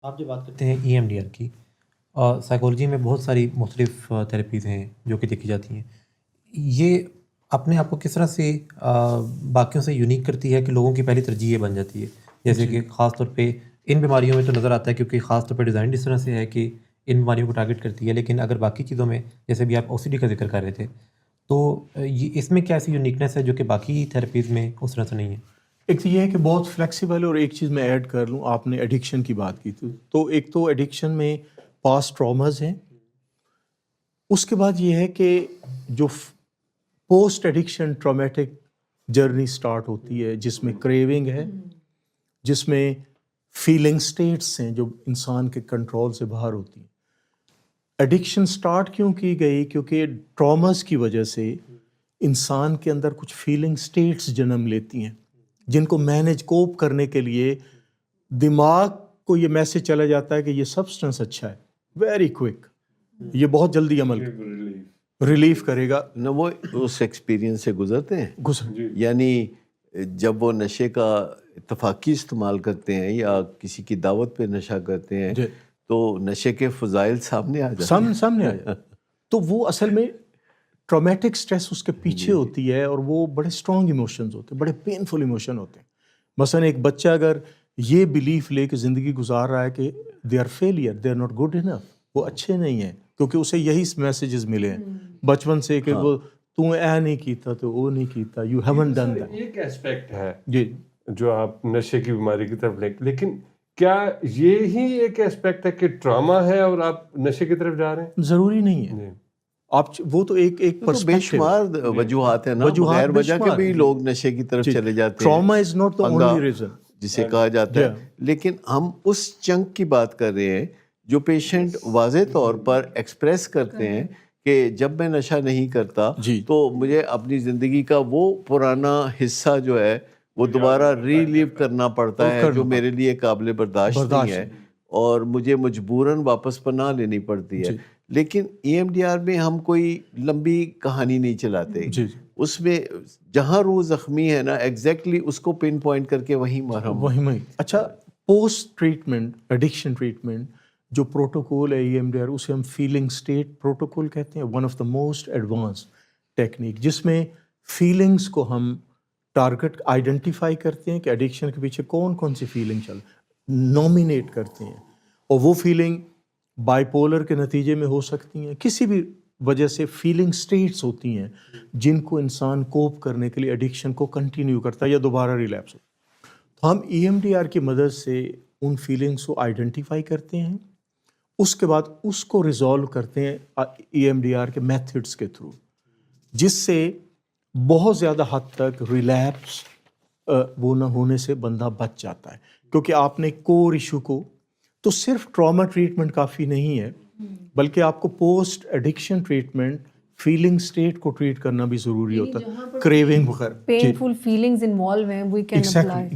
آپ جو بات کرتے ہیں EMDR کی، سائیکالوجی میں بہت ساری مختلف تھیراپیز ہیں جو کہ دیکھی جاتی ہیں. یہ اپنے آپ کو کس طرح سے باقیوں سے یونیک کرتی ہے کہ لوگوں کی پہلی ترجیح یہ بن جاتی ہے؟ جیسے کہ خاص طور پہ ان بیماریوں میں تو نظر آتا ہے کیونکہ خاص طور پہ ڈیزائن اس طرح سے ہے کہ ان بیماریوں کو ٹارگٹ کرتی ہے، لیکن اگر باقی چیزوں میں جیسے بھی آپ OCD کا ذکر کر رہے تھے، تو اس میں کیا ایسی یونیکنیس ہے جو کہ باقی تھیراپیز میں اس طرح سے نہیں ہے؟ ایک تو یہ ہے کہ بہت فلیکسیبل، اور ایک چیز میں ایڈ کر لوں، آپ نے ایڈکشن کی بات کی تھی، تو ایک تو ایڈکشن میں پاسٹ ٹراماز ہیں. اس کے بعد یہ ہے کہ جو post addiction traumatic journey start ہوتی ہے، جس میں کریونگ ہے، جس میں فیلنگ سٹیٹس ہیں جو انسان کے کنٹرول سے باہر ہوتی ہیں. ایڈکشن سٹارٹ کیوں کی گئی؟ کیونکہ ٹراماز کی وجہ سے انسان کے اندر کچھ فیلنگ سٹیٹس جنم لیتی ہیں، جن کو مینیج کوپ کرنے کے لیے دماغ کو یہ میسج چلا جاتا ہے کہ یہ سبسٹنس اچھا ہے، ویری کوئک، یہ بہت جلدی عمل ریلیف کرے گا. نہ وہ اس ایکسپیرینس سے گزرتے ہیں، جی. یعنی جب وہ نشے کا اتفاقی استعمال کرتے ہیں یا کسی کی دعوت پہ نشہ کرتے ہیں تو نشے کے فضائل سامنے آ جاتے ہیں. سامنے آ جاتے. تو وہ اصل میں ٹرامیٹک سٹریس اس کے پیچھے ہوتی ہے، اور وہ بڑے اسٹرانگ ایموشنز ہوتے ہیں، بڑے پینفل ایموشن ہوتے ہیں. مثلا ایک بچہ اگر یہ بلیف لے کے زندگی گزار رہا ہے کہ they are failure, they are not good enough, وہ اچھے نہیں ہیں، کیونکہ اسے یہی میسیجز ملے ہیں بچپن سے کہ وہ تو اے نہیں کیتا تو وہ نہیں کیتا، یو ہیونٹ ڈن دیٹ. ایک ایسپیکٹ ہے جی جو آپ نشے کی بیماری کی طرف لیں، لیکن کیا یہی ایک ایسپیکٹ ہے کہ ٹراما ہے اور آپ نشے کی طرف جا رہے ہیں؟ ضروری نہیں ہے. آپ وہ تو ایک بے شمار وجوہات ہیں نا، غیر وجہ کے بھی لوگ نشے کی طرف چلے جاتے ہیں. Trauma is not the only reason جسے کہا جاتا ہے. لیکن ہم اس چنک کی بات کر رہے ہیں جو پیشنٹ واضح طور پر ایکسپریس کرتے ہیں کہ جب میں نشہ نہیں کرتا تو مجھے اپنی زندگی کا وہ پرانا حصہ جو ہے وہ دوبارہ ری لیو کرنا پڑتا ہے جو میرے لیے قابل برداشت نہیں ہے، اور مجھے مجبوراً واپس پناہ لینی پڑتی ہے. لیکن EMDR میں ہم کوئی لمبی کہانی نہیں چلاتے، اس میں جہاں روح زخمی ہے نا ایگزیکٹلی اس کو پن پوائنٹ کر کے وہیں مرہم. اچھا، پوسٹ ٹریٹمنٹ ایڈکشن ٹریٹمنٹ جو پروٹوکول ہے EMDR، اسے ہم فیلنگ سٹیٹ پروٹوکول کہتے ہیں. One of the most advance technique, جس میں فیلنگس کو ہم ٹارگٹ آئیڈینٹیفائی کرتے ہیں کہ ایڈکشن کے پیچھے کون کون سی فیلنگ چل، نومینیٹ کرتے ہیں، اور وہ فیلنگ بائی پولر کے نتیجے میں ہو سکتی ہیں، کسی بھی وجہ سے فیلنگ سٹیٹس ہوتی ہیں جن کو انسان کوپ کرنے کے لیے ایڈکشن کو کنٹینیو کرتا ہے یا دوبارہ ریلیپس ہوتا ہے. تو ہم EMDR کی مدد سے ان فیلنگس کو آئیڈینٹیفائی کرتے ہیں، اس کے بعد اس کو ریزالو کرتے ہیں EMDR کے میتھڈس کے تھرو، جس سے بہت زیادہ حد تک ریلیپس وہ نہ ہونے سے بندہ بچ جاتا ہے. کیونکہ آپ نے کور ایشو کو، تو صرف ٹراما ٹریٹمنٹ کافی نہیں ہے، بلکہ آپ کو post addiction treatment feeling state کو ٹریٹ کرنا بھی ضروری ہوتا ہے. کریونگ وغیرہ، پینفل فیلنگز انوالو ہیں، وی کین اپلائی.